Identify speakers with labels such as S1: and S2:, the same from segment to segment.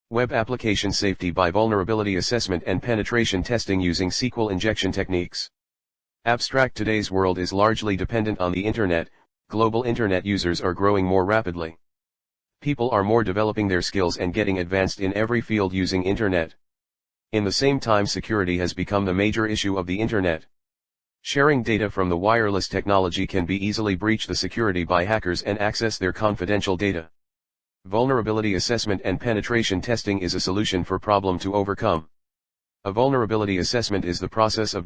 S1: Web application safety by vulnerability assessment and penetration testing using SQL injection techniques. Abstract: today's world is largely dependent on the internet. Global internet users are growing more rapidly. People are more developing their skills and getting advanced in every field using internet. In the same time, security has become the major issue of the internet. Sharing data from the wireless technology can be easily breached the security by hackers and access their confidential data. Vulnerability assessment and penetration testing is a solution for problem to overcome. A vulnerability assessment is the process of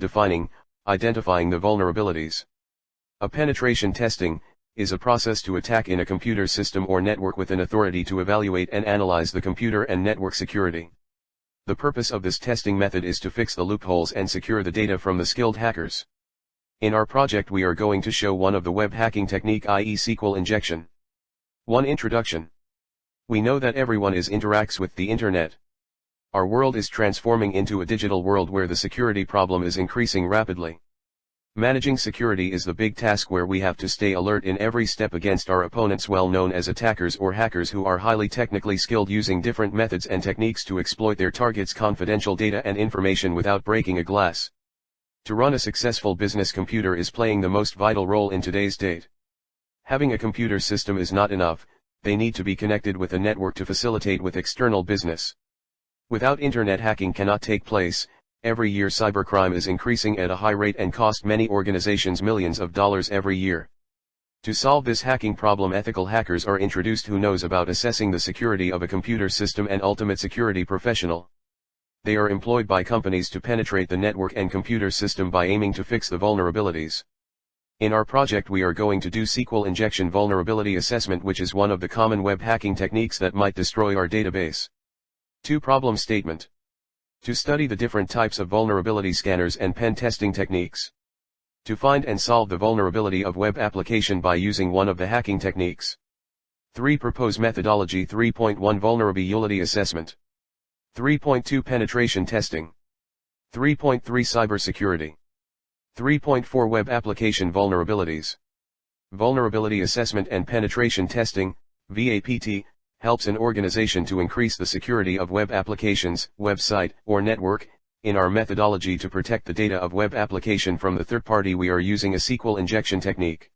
S1: identifying the vulnerabilities. A penetration testing is a process to attack in a computer system or network with an authority to evaluate and analyze the computer and network security. The purpose of this testing method is to fix the loopholes and secure the data from the skilled hackers. In our project we are going to show one of the web hacking technique, i.e. SQL injection. 1. Introduction. We know that everyone interacts with the internet. Our world is transforming into a digital world where the security problem is increasing rapidly. Managing security is the big task where we have to stay alert in every step against our opponents, well known as attackers or hackers, who are highly technically skilled using different methods and techniques to exploit their targets' confidential data and information without breaking a glass. To run a successful business, computer is playing the most vital role in today's date. Having a computer system is not enough. They need to be connected with a network to facilitate with external business. Without internet, hacking cannot take place. Every year cybercrime is increasing at a high rate and cost many organizations millions of dollars every year. To solve this hacking problem, ethical hackers are introduced who knows about assessing the security of a computer system and ultimate security professional. They are employed by companies to penetrate the network and computer system by aiming to fix the vulnerabilities. In our project we are going to do SQL injection vulnerability assessment, which is one of the common web hacking techniques that might destroy our database. 2. Problem statement. To study the different types of vulnerability scanners and pen testing techniques. To find and solve the vulnerability of web application by using one of the hacking techniques. 3. Propose methodology. 3.1 Vulnerability assessment. 3.2 Penetration testing. 3.3 Cybersecurity. 3.4 Web application vulnerabilities. Vulnerability assessment and penetration testing, VAPT, helps an organization to increase the security of web applications, website, or network. In our methodology to protect the data of web application from the third party, we are using a SQL injection technique.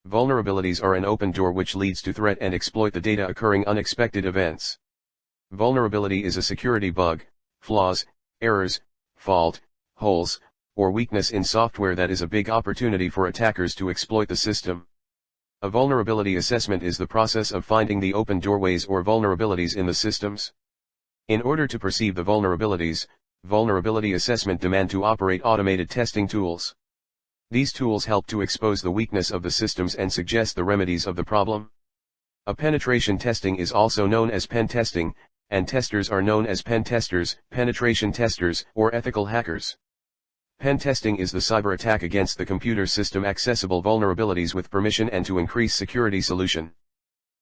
S1: Vulnerabilities are an open door which leads to threat and exploit the data occurring unexpected events. Vulnerability is a security bug, flaws, errors, fault, holes, or weakness in software that is a big opportunity for attackers to exploit the system. A vulnerability assessment is the process of finding the open doorways or vulnerabilities in the systems. In order to perceive the vulnerabilities, vulnerability assessment demand to operate automated testing tools. These tools help to expose the weakness of the systems and suggest the remedies of the problem. A penetration testing is also known as pen testing, and testers are known as pen testers, penetration testers, or ethical hackers. Pen testing is the cyber attack against the computer system accessible vulnerabilities with permission and to increase security solution.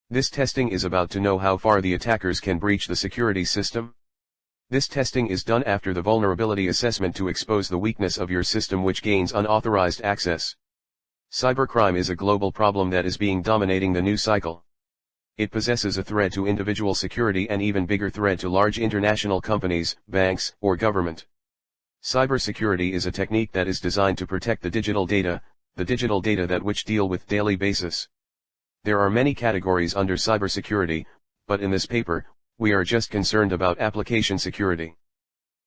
S1: This testing is about to know how far the attackers can breach the security system. This testing is done after the vulnerability assessment to expose the weakness of your system which gains unauthorized access. Cybercrime is a global problem that is dominating the news cycle. It possesses a threat to individual security and even bigger threat to large international companies, banks, or government. Cybersecurity is a technique that is designed to protect the digital data that which deal with daily basis. There are many categories under cybersecurity, but in this paper, we are just concerned about application security.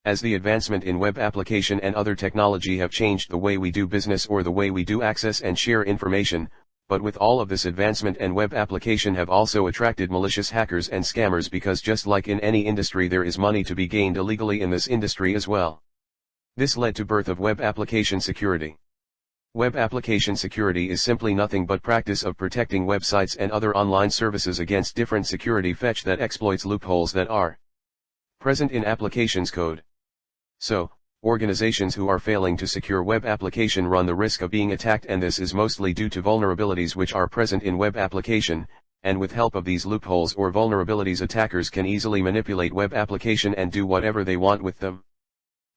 S1: As the advancement in web application and other technology have changed the way we do business or the way we do access and share information, but with all of this advancement and web application have also attracted malicious hackers and scammers, because just like in any industry there is money to be gained illegally in this industry as well. This led to birth of web application security. Web application security is simply nothing but practice of protecting websites and other online services against different security fetch that exploits loopholes that are present in applications code. So, organizations who are failing to secure web application run the risk of being attacked, and this is mostly due to vulnerabilities which are present in web application, and with help of these loopholes or vulnerabilities attackers can easily manipulate web application and do whatever they want with them.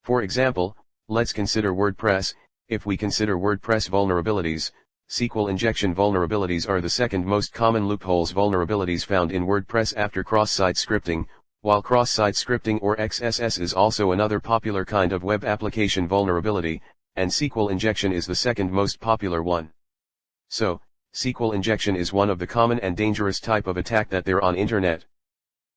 S1: For example, let's consider WordPress. If we consider WordPress vulnerabilities, SQL injection vulnerabilities are the second most common loopholes vulnerabilities found in WordPress after cross-site scripting, While cross-site scripting or XSS is also another popular kind of web application vulnerability, and SQL injection is the second most popular one. So, SQL injection is one of the common and dangerous type of attack that there on internet.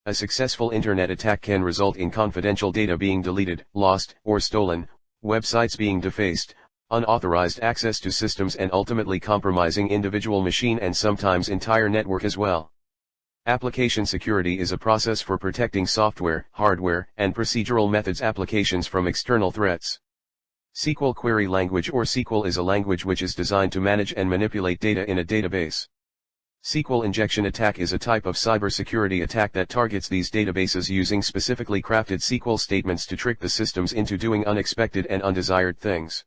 S1: A successful internet attack can result in confidential data being deleted, lost, or stolen, websites being defaced, unauthorized access to systems, and ultimately compromising individual machine and sometimes entire network as well. Application security is a process for protecting software, hardware, and procedural methods applications from external threats. SQL query language or SQL is a language which is designed to manage and manipulate data in a database. SQL injection attack is a type of cybersecurity attack that targets these databases using specifically crafted SQL statements to trick the systems into doing unexpected and undesired things.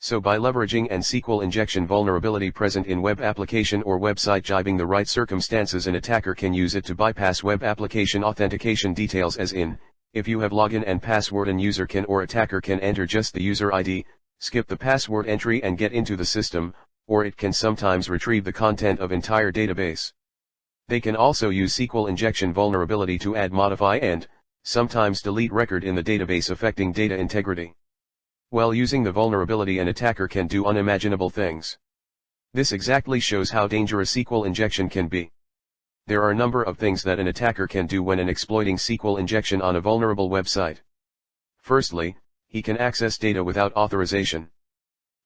S1: So by leveraging an SQL injection vulnerability present in web application or website jibing the right circumstances, an attacker can use it to bypass web application authentication details, as in, if you have login and password, and user can or attacker can enter just the user ID, skip the password entry and get into the system, or it can sometimes retrieve the content of entire database. They can also use SQL injection vulnerability to add, modify, and sometimes delete record in the database, affecting data integrity. While using the vulnerability, an attacker can do unimaginable things. This exactly shows how dangerous SQL injection can be. There are a number of things that an attacker can do when exploiting SQL injection on a vulnerable website. Firstly, he can access data without authorization.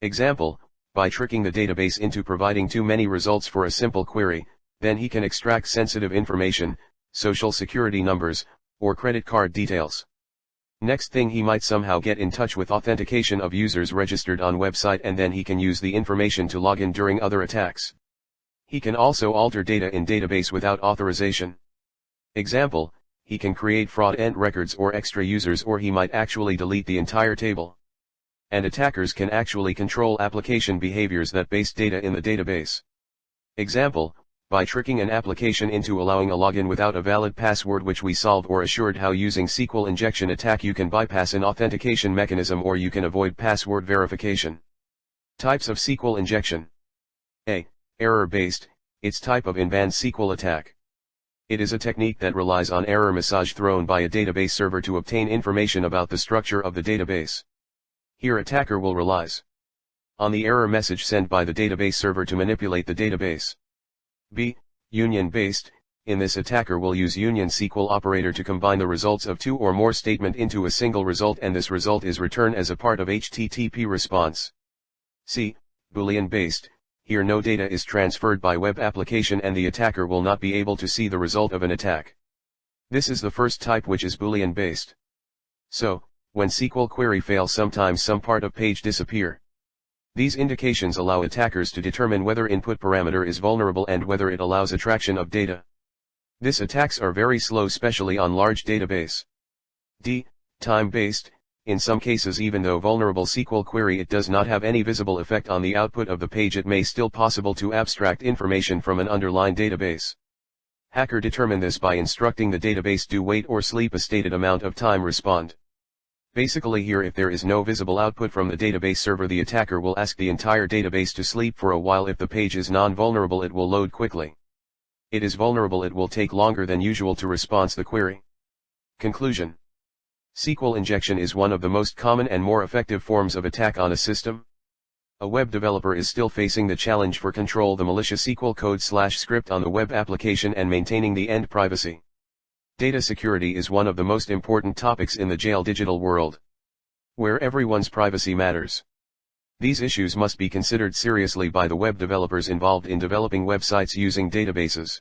S1: Example, by tricking the database into providing too many results for a simple query, then he can extract sensitive information, social security numbers, or credit card details. Next thing, he might somehow get in touch with authentication of users registered on website, and then he can use the information to log in during other attacks. He can also alter data in database without authorization. Example, he can create fraudulent records or extra users, or he might actually delete the entire table. And attackers can actually control application behaviors that base data in the database. Example, by tricking an application into allowing a login without a valid password, which we solved or assured how using SQL injection attack you can bypass an authentication mechanism, or you can avoid password verification. Types of SQL injection. A. Error-based, it's type of advanced SQL attack. It is a technique that relies on error message thrown by a database server to obtain information about the structure of the database. Here attacker will relies on the error message sent by the database server to manipulate the database. B. Union-based, in this attacker will use union SQL operator to combine the results of two or more statement into a single result, and this result is returned as a part of HTTP response. C. Boolean-based, here no data is transferred by web application and the attacker will not be able to see the result of an attack. This is the first type, which is Boolean-based. So, when SQL query fails, sometimes some part of page disappear. These indications allow attackers to determine whether input parameter is vulnerable and whether it allows attraction of data. These attacks are very slow, especially on large database. D. Time-based, in some cases even though vulnerable SQL query it does not have any visible effect on the output of the page, it may still possible to abstract information from an underlying database. Hacker determine this by instructing the database to wait or sleep a stated amount of time respond. Basically here, if there is no visible output from the database server, the attacker will ask the entire database to sleep for a while. If the page is non-vulnerable, it will load quickly. It is vulnerable, it will take longer than usual to respond the query. Conclusion. SQL injection is one of the most common and more effective forms of attack on a system. A web developer is still facing the challenge for control the malicious SQL code/script on the web application and maintaining the end privacy. Data security is one of the most important topics in the jail digital world, where everyone's privacy matters. These issues must be considered seriously by the web developers involved in developing websites using databases.